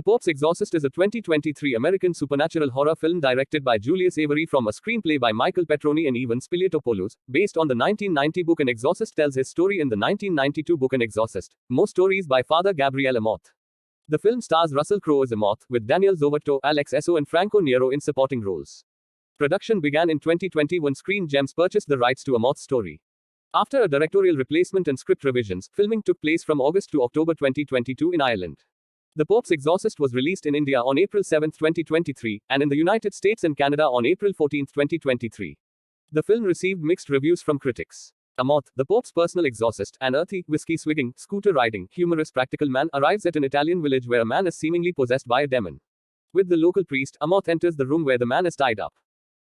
Pope's Exorcist is a 2023 American supernatural horror film directed by Julius Avery from a screenplay by Michael Petroni and Ivan Spiliotopoulos, based on the 1990 book An Exorcist tells his story in the 1992 book An Exorcist. Most stories by Father Gabriel Amorth. The film stars Russell Crowe as Amorth, with Daniel Zovatto, Alex Esso and Franco Nero in supporting roles. Production began in 2020 when Screen Gems purchased the rights to Amorth's story. After a directorial replacement and script revisions, filming took place from August to October 2022 in Ireland. The Pope's Exorcist was released in India on April 7, 2023, and in the United States and Canada on April 14, 2023. The film received mixed reviews from critics. Amorth, the Pope's personal exorcist, an earthy, whiskey-swigging, scooter-riding, humorous practical man, arrives at an Italian village where a man is seemingly possessed by a demon. With the local priest, Amorth enters the room where the man is tied up.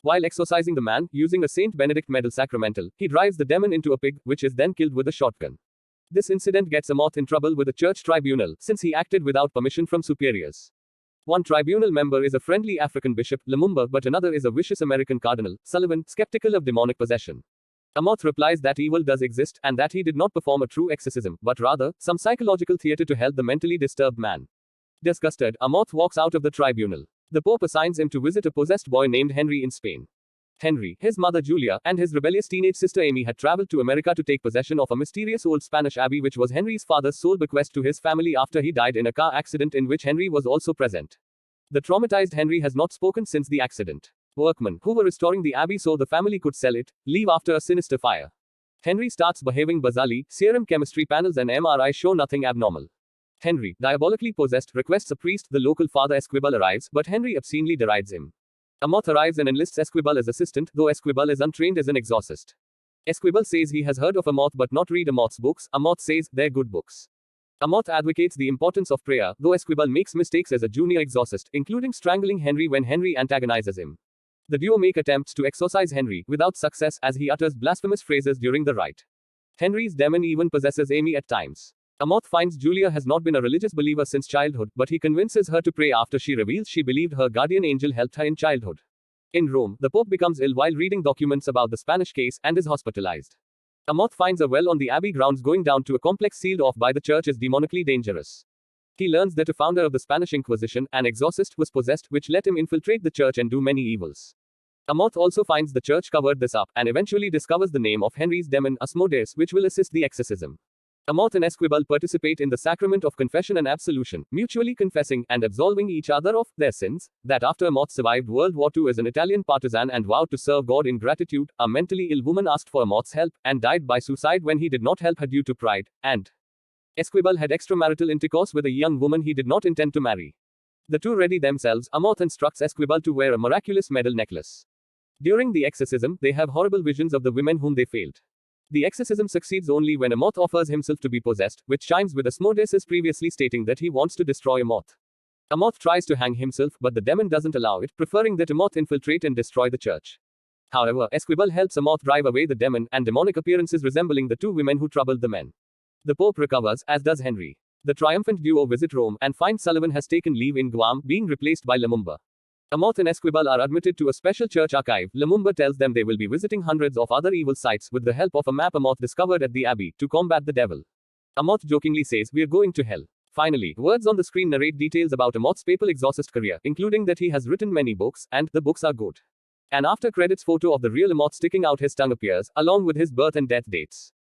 While exorcising the man, using a Saint Benedict medal sacramental, he drives the demon into a pig, which is then killed with a shotgun. This incident gets Amorth in trouble with a church tribunal, since he acted without permission from superiors. One tribunal member is a friendly African bishop, Lumumba, but another is a vicious American cardinal, Sullivan, skeptical of demonic possession. Amorth replies that evil does exist, and that he did not perform a true exorcism, but rather, some psychological theater to help the mentally disturbed man. Disgusted, Amorth walks out of the tribunal. The Pope assigns him to visit a possessed boy named Henry in Spain. Henry, his mother Julia, and his rebellious teenage sister Amy had traveled to America to take possession of a mysterious old Spanish abbey which was Henry's father's sole bequest to his family after he died in a car accident in which Henry was also present. The traumatized Henry has not spoken since the accident. Workmen, who were restoring the abbey so the family could sell it, leave after a sinister fire. Henry starts behaving bizarrely, serum chemistry panels and MRI show nothing abnormal. Henry, diabolically possessed, requests a priest. The local Father Esquibel arrives, but Henry obscenely derides him. Amorth arrives and enlists Esquibel as assistant, though Esquibel is untrained as an exorcist. Esquibel says he has heard of Amorth but not read Amorth's books. Amorth says they're good books. Amorth advocates the importance of prayer, though Esquibel makes mistakes as a junior exorcist, including strangling Henry when Henry antagonizes him. The duo make attempts to exorcise Henry, without success, as he utters blasphemous phrases during the rite. Henry's demon even possesses Amy at times. Amorth finds Julia has not been a religious believer since childhood, but he convinces her to pray after she reveals she believed her guardian angel helped her in childhood. In Rome, the Pope becomes ill while reading documents about the Spanish case, and is hospitalized. Amorth finds a well on the abbey grounds going down to a complex sealed off by the church is demonically dangerous. He learns that a founder of the Spanish Inquisition, an exorcist, was possessed, which let him infiltrate the church and do many evils. Amorth also finds the church covered this up, and eventually discovers the name of Henry's demon, Asmodeus, which will assist the exorcism. Amorth and Esquibel participate in the sacrament of confession and absolution, mutually confessing and absolving each other of their sins. That after Amorth survived World War II as an Italian partisan and vowed to serve God in gratitude, a mentally ill woman asked for Amorth's help, and died by suicide when he did not help her due to pride, and Esquibel had extramarital intercourse with a young woman he did not intend to marry. The two ready themselves. Amorth instructs Esquibel to wear a miraculous medal necklace. During the exorcism, they have horrible visions of the women whom they failed. The exorcism succeeds only when Amorth offers himself to be possessed, which chimes with Asmodeus previously stating that he wants to destroy Amorth. Amorth tries to hang himself, but the demon doesn't allow it, preferring that Amorth infiltrate and destroy the church. However, Esquibel helps Amorth drive away the demon, and demonic appearances resembling the two women who troubled the men. The Pope recovers, as does Henry. The triumphant duo visit Rome, and find Sullivan has taken leave in Guam, being replaced by Lumumba. Amorth and Esquibel are admitted to a special church archive. Lumumba tells them they will be visiting hundreds of other evil sites with the help of a map Amorth discovered at the abbey to combat the devil. Amorth jokingly says, "We're going to hell." Finally, words on the screen narrate details about Amorth's papal exorcist career, including that he has written many books, and the books are good. An after credits photo of the real Amorth sticking out his tongue appears, along with his birth and death dates.